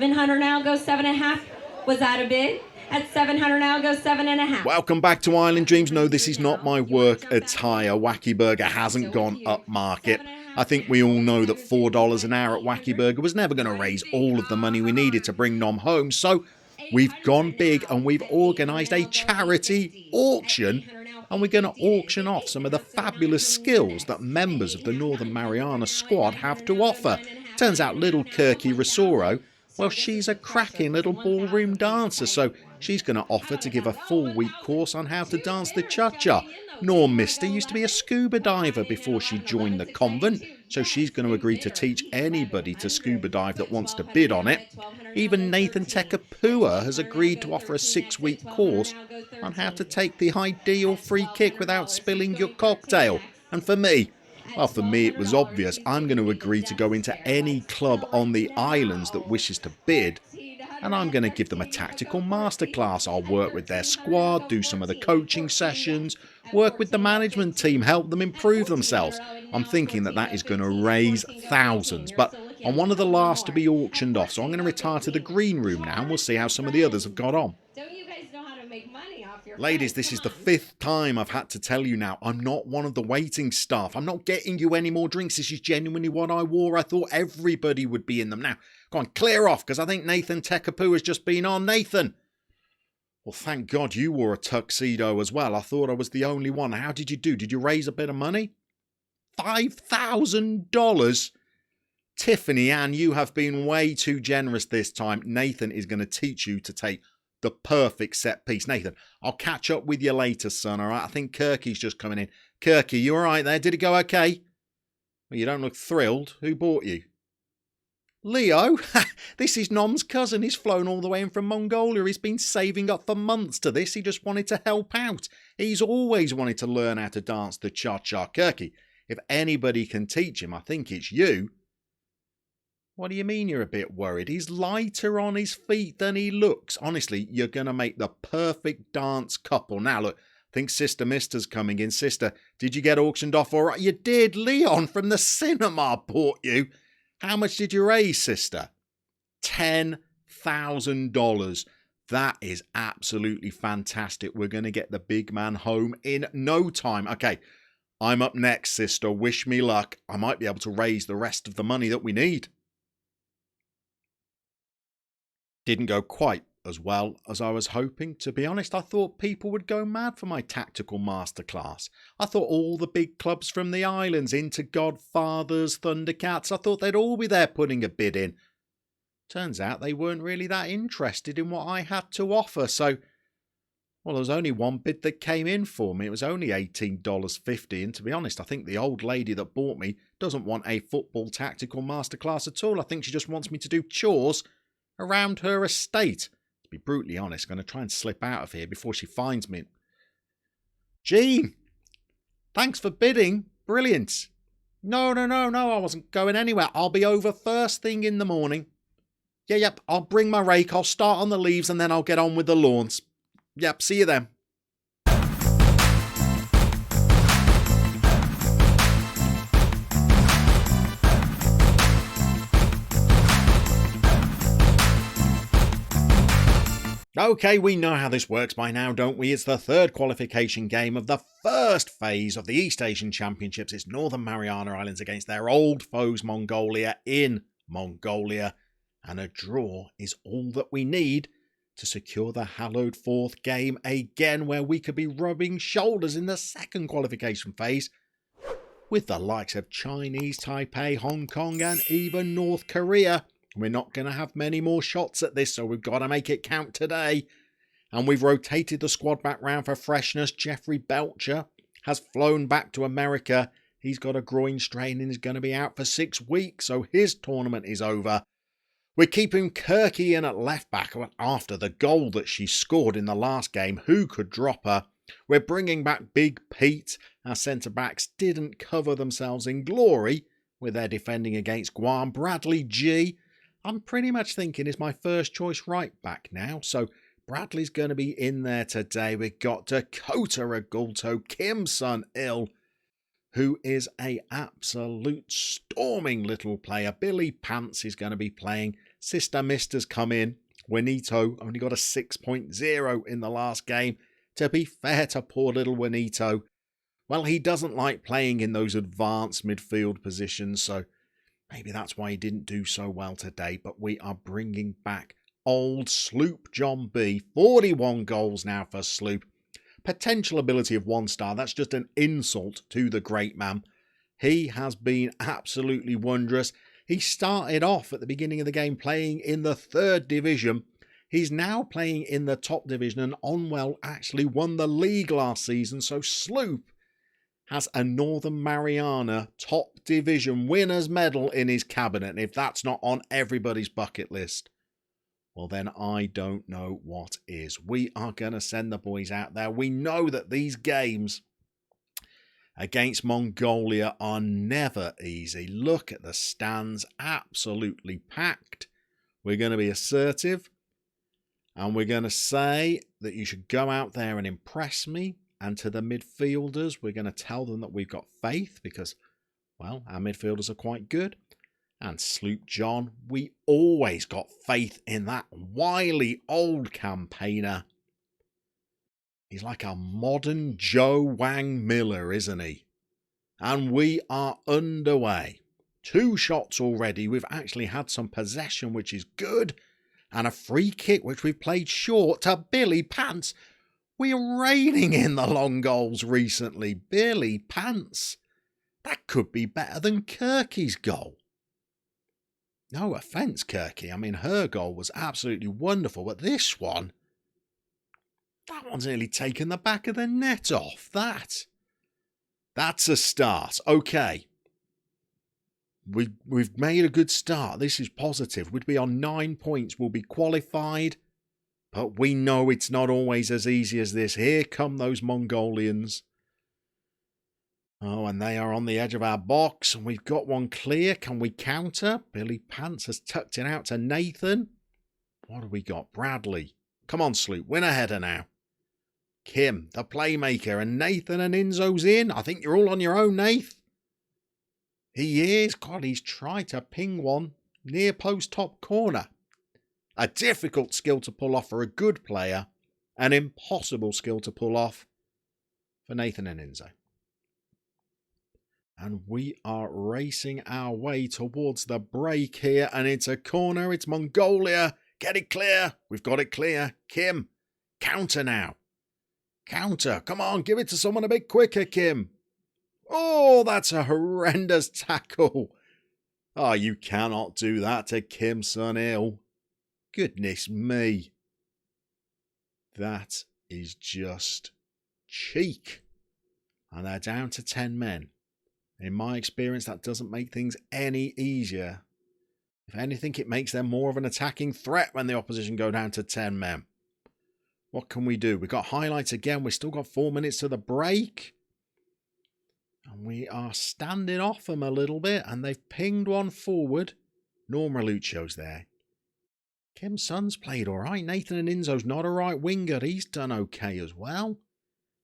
700 now, goes 7.5. Was that a bid? At 700 now, goes 7.5. Welcome back to Island Dreams. No, this is not my work attire. Wacky Burger hasn't gone up market. I think we all know that $4 an hour at Wacky Burger was never going to raise all of the money we needed to bring Nom home. So we've gone big and we've organised a charity auction. And we're going to auction off some of the fabulous skills that members of the Northern Mariana squad have to offer. Turns out little Kirky Rosoro, well, she's a cracking little ballroom dancer, so she's going to offer to give a full-week course on how to dance the cha-cha. Norm Mister used to be a scuba diver before she joined the convent, so she's going to agree to teach anybody to scuba dive that wants to bid on it. Even Nathan Tekapua has agreed to offer a 6-week course on how to take the ideal free kick without spilling your cocktail. And for me, well, for me it was obvious. I'm going to agree to go into any club on the islands that wishes to bid, and I'm going to give them a tactical masterclass. I'll work with their squad, do some of the coaching sessions, work with the management team, help them improve themselves. I'm thinking that that is going to raise thousands, but I'm one of the last to be auctioned off, so I'm going to retire to the green room now and we'll see how some of the others have got on. Ladies, this is the 5th time I've had to tell you now, I'm not one of the waiting staff. I'm not getting you any more drinks. This is genuinely what I wore. I thought everybody would be in them. Now, go on, clear off, because I think Nathan Tekapua has just been on. Nathan! Well, thank God you wore a tuxedo as well. I thought I was the only one. How did you do? Did you raise a bit of money? $5,000? Tiffany Ann, you have been way too generous this time. Nathan is going to teach you to take the perfect set piece. Nathan, I'll catch up with you later, son, all right? I think Kirky's just coming in. Kirky, you all right there? Did it go okay? Well, you don't look thrilled. Who bought you? Leo? This is Nom's cousin. He's flown all the way in from Mongolia. He's been saving up for months to this. He just wanted to help out. He's always wanted to learn how to dance the cha-cha. Kirky, if anybody can teach him, I think it's you. What do you mean you're a bit worried? He's lighter on his feet than he looks. Honestly, you're going to make the perfect dance couple. Now, look, I think Sister Mister's coming in. Sister, did you get auctioned off all right? You did. Leon from the cinema bought you. How much did you raise, sister? $10,000. That is absolutely fantastic. We're going to get the big man home in no time. Okay, I'm up next, sister. Wish me luck. I might be able to raise the rest of the money that we need. Didn't go quite as well as I was hoping. To be honest, I thought people would go mad for my tactical masterclass. I thought all the big clubs from the islands, Into Godfathers, Thundercats, I thought they'd all be there putting a bid in. Turns out they weren't really that interested in what I had to offer, so, well, there was only one bid that came in for me. It was only $18.50, and to be honest, I think the old lady that bought me doesn't want a football tactical masterclass at all. I think she just wants me to do chores around her estate. To be brutally honest, I'm going to try and slip out of here before she finds me. Jean, thanks for bidding. Brilliant. No, I wasn't going anywhere. I'll be over first thing in the morning. Yep, I'll bring my rake, I'll start on the leaves and then I'll get on with the lawns. Yep, see you then. Okay, we know how this works by now, don't we? It's the 3rd qualification game of the first phase of the East Asian Championships. It's Northern Mariana Islands against their old foes Mongolia in Mongolia. And a draw is all that we need to secure the hallowed 4th game again, where we could be rubbing shoulders in the 2nd qualification phase with the likes of Chinese Taipei, Hong Kong and even North Korea. We're not going to have many more shots at this, so we've got to make it count today. And we've rotated the squad back round for freshness. Jeffrey Belcher has flown back to America. He's got a groin strain and is going to be out for 6 weeks, so his tournament is over. We're keeping Kirky in at left back after the goal that she scored in the last game. Who could drop her? We're bringing back Big Pete. Our centre-backs didn't cover themselves in glory with their defending against Guam. Bradley G, I'm pretty much thinking is my first choice right back now. So Bradley's going to be in there today. We've got Dakota Agulto, Kim Sun-il, who is a absolute storming little player. Billy Pants is going to be playing Sister Mister's come in. Juanito only got a 6.0 in the last game. To be fair to poor little Juanito, well, he doesn't like playing in those advanced midfield positions, so maybe that's why he didn't do so well today. But we are bringing back old Sloop John B. 41 goals now for Sloop. Potential ability of 1 star. That's just an insult to the great man. He has been absolutely wondrous. He started off at the beginning of the game playing in the 3rd division. He's now playing in the top division, and Onwell actually won the league last season. So Sloop has a Northern Mariana top division winners medal in his cabinet. And if that's not on everybody's bucket list, well, then I don't know what is. We are going to send the boys out there. We know that these games against Mongolia are never easy. Look at the stands, absolutely packed. We're going to be assertive, and we're going to say that you should go out there and impress me. And to the midfielders, we're going to tell them that we've got faith because, well, our midfielders are quite good. And Sloop John, we always got faith in that wily old campaigner. He's like a modern Joe Wang Miller, isn't he? And we are underway. 2 shots already. We've actually had some possession, which is good. And a free kick, which we've played short to Billy Pants. We are raining in the long goals recently. Billy Pants. That could be better than Kirky's goal. No offence, Kirky. I mean, her goal was absolutely wonderful. But this one, that one's nearly taken the back of the net off. That's a start. Okay. We've made a good start. This is positive. We'd be on 9 points. We'll be qualified. But we know it's not always as easy as this. Here come those Mongolians. Oh, and they are on the edge of our box. And we've got one clear. Can we counter? Billy Pants has tucked it out to Nathan. What have we got? Bradley. Come on, Sloop. Win a header now. Kim, the playmaker. And Nathan and Inzo's in. I think you're all on your own, Nath. He is. God, he's tried to ping one near post top corner. A difficult skill to pull off for a good player. An impossible skill to pull off for Nathan and Inzo. And we are racing our way towards the break here. And it's a corner. It's Mongolia. Get it clear. We've got it clear. Kim, counter now. Counter. Come on, give it to someone a bit quicker, Kim. Oh, that's a horrendous tackle. Oh, you cannot do that to Kim Sun-il. Goodness me. That is just cheek. And they're down to 10 men. In my experience, that doesn't make things any easier. If anything, it makes them more of an attacking threat when the opposition go down to 10 men. What can we do? We've got highlights again. We've still got 4 minutes to the break. And we are standing off them a little bit. And they've pinged one forward. Norm Raluccio's there. Kim Sun's played all right. Nathan and Inzo's not a right winger. He's done okay as well.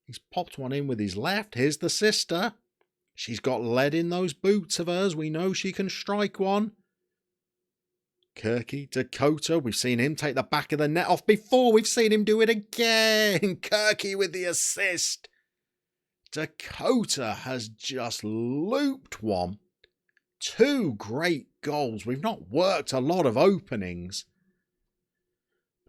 He's popped one in with his left. Here's the sister. She's got lead in those boots of hers. We know she can strike one. Kirky, Dakota. We've seen him take the back of the net off before. We've seen him do it again. Kirky with the assist. Dakota has just looped one. 2 great goals. We've not worked a lot of openings.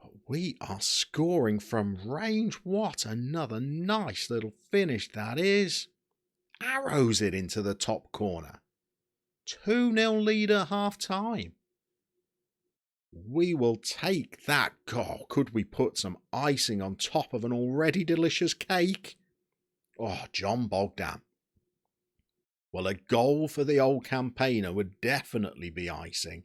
But we are scoring from range. What another nice little finish that is. Arrows it into the top corner. 2-0 lead at half time. We will take that goal. Could we put some icing on top of an already delicious cake? Oh, John Bogdan. Well, a goal for the old campaigner would definitely be icing.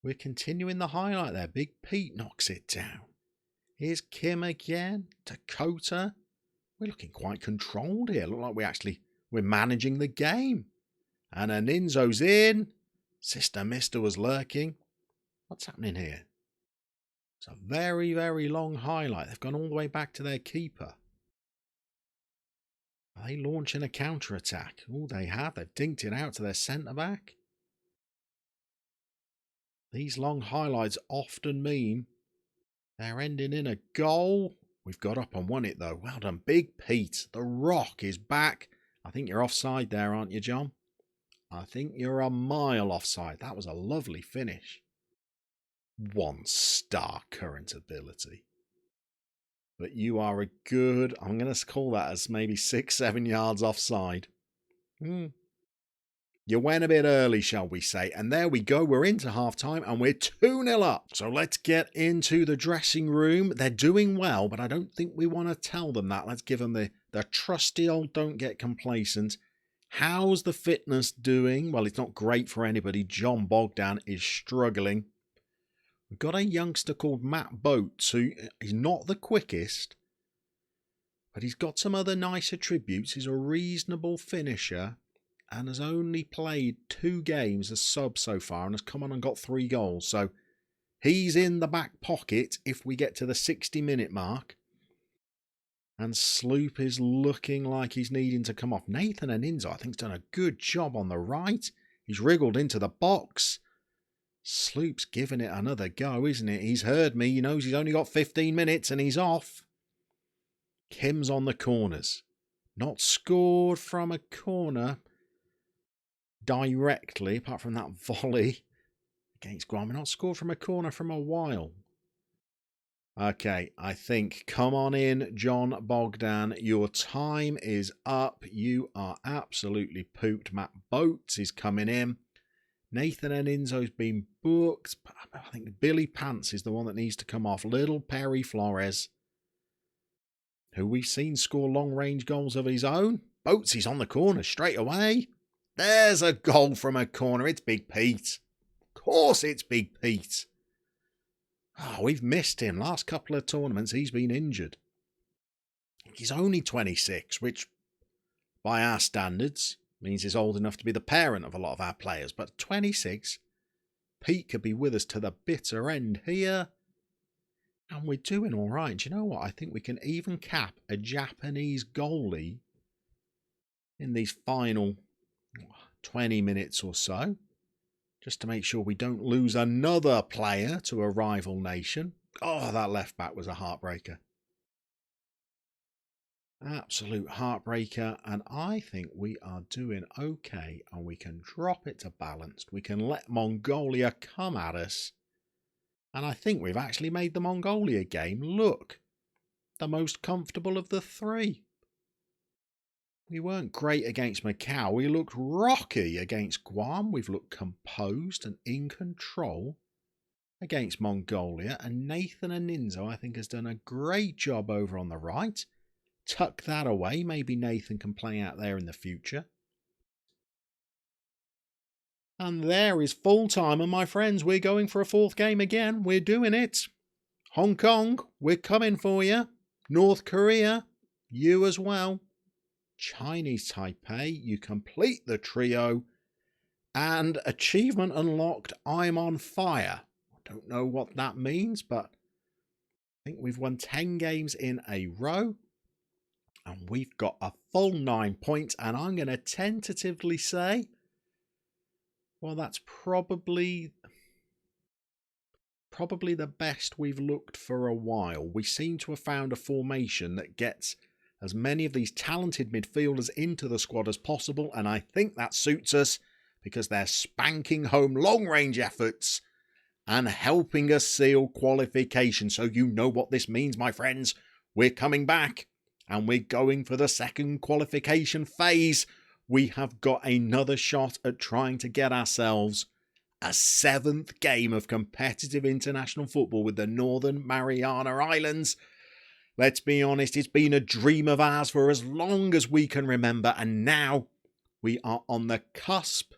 We're continuing the highlight there. Big Pete knocks it down. Here's Kim again. Dakota. We're looking quite controlled here. Look like we're managing the game. And Aninzo's in. Sister Mister was lurking. What's happening here? It's a very, very long highlight. They've gone all the way back to their keeper. Are they launching a counter-attack? Oh, they have. They've dinked it out to their centre-back. These long highlights often mean they're ending in a goal. We've got up and won it though. Well done, Big Pete. The Rock is back. I think you're offside there, aren't you, John? I think you're a mile offside. That was a lovely finish. 1-star current ability. But you are a good, I'm going to call that as maybe 6-7 yards offside. You went a bit early, shall we say. And there we go. We're into half-time and we're 2-0 up. So let's get into the dressing room. They're doing well, but I don't think we want to tell them that. Let's give them the trusty old don't get complacent. How's the fitness doing? Well, it's not great for anybody. John Bogdan is struggling. We've got a youngster called Matt Boates, who is not the quickest, but he's got some other nice attributes. He's a reasonable finisher and has only played 2 games as sub so far and has come on and got 3 goals. So he's in the back pocket if we get to the 60-minute mark. And Sloop is looking like he's needing to come off. Nathan Aninzo, I think, has done a good job on the right. He's wriggled into the box. Sloop's giving it another go, isn't it? He's heard me. He knows he's only got 15 minutes and he's off. Kim's on the corners. Not scored from a corner directly, apart from that volley against Guam. Not scored from a corner from a while. Okay, I think, come on in, John Bogdan. Your time is up. You are absolutely pooped. Matt Boates is coming in. Nathan Aninzo's been booked. I think Billy Pants is the one that needs to come off. Little Perry Flores, who we've seen score long-range goals of his own. Boates is on the corner straight away. There's a goal from a corner. It's Big Pete. Of course it's Big Pete. Oh, we've missed him. Last couple of tournaments, he's been injured. He's only 26, which, by our standards, means he's old enough to be the parent of a lot of our players. But 26, Pete could be with us to the bitter end here. And we're doing all right. Do you know what? I think we can even cap a Japanese goalie in these final 20 minutes or so, just to make sure we don't lose another player to a rival nation. Oh, that left back was a heartbreaker. Absolute heartbreaker. And I think we are doing okay. And we can drop it to balanced. We can let Mongolia come at us. And I think we've actually made the Mongolia game look the most comfortable of the 3. We weren't great against Macau. We looked rocky against Guam. We've looked composed and in control against Mongolia. And Nathan Aninzo, I think, has done a great job over on the right. Tuck that away. Maybe Nathan can play out there in the future. And there is full time. And my friends, we're going for a 4th game again. We're doing it. Hong Kong, we're coming for you. North Korea, you as well. Chinese Taipei, you complete the trio. And achievement unlocked, I'm on fire. I don't know what that means, but I think we've won 10 games in a row. And we've got a full 9 points. And I'm going to tentatively say, well, that's probably the best we've looked for a while. We seem to have found a formation that gets as many of these talented midfielders into the squad as possible, and I think that suits us because they're spanking home long-range efforts and helping us seal qualification. So you know what this means, my friends. We're coming back, and we're going for the 2nd qualification phase. We have got another shot at trying to get ourselves a 7th game of competitive international football with the Northern Mariana Islands. Let's be honest, it's been a dream of ours for as long as we can remember, and now we are on the cusp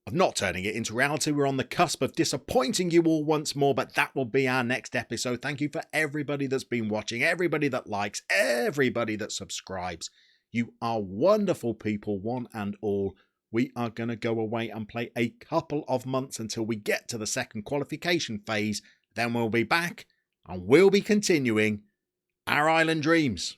of not turning it into reality. We're on the cusp of disappointing you all once more, but that will be our next episode. Thank you for everybody that's been watching, everybody that likes, everybody that subscribes. You are wonderful people, one and all. We are going to go away and play a couple of months until we get to the 2nd qualification phase. Then we'll be back and we'll be continuing our island dreams.